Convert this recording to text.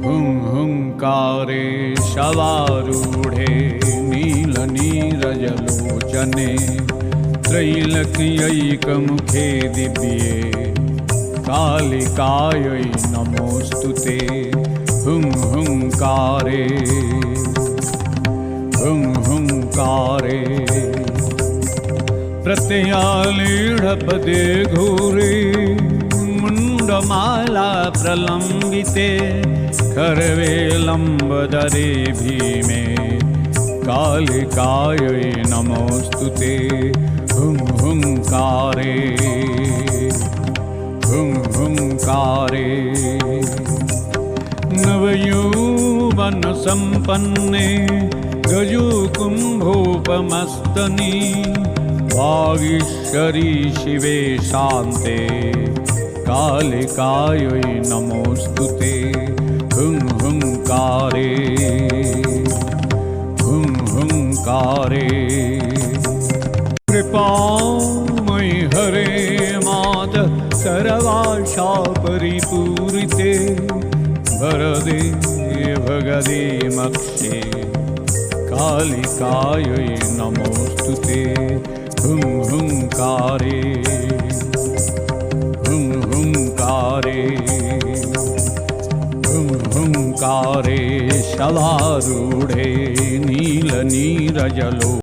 हुंकारे शवारूढ़े नीलनीरजलोचने त्रैलक्यैकमुखे दिव्ये कालिकायै नमोऽस्तुते। हुंकारे हुंकारे प्रत्ययालीढपदे घोरे मुण्डमाला प्रलम्बिते खर्वे लम्बदरे भीमे कालिकायै नमोऽस्तुते। हुंकारे हुंकारे नवयौवनसम्पन्ने गजकुम्भोपमस्तनी वागीश्वरी शिवे शान्ते कालिकायै नमोऽस्तुते। हुंकारे हुंकारे कृपामयि हरे मातः सर्वाशा परिपूरिते वरदे भगदे मक्षे कालिकायै नमोऽस्तुते। हुंकारे हुंकारे हुंकारे शवारूढ़े नीलनीरजलो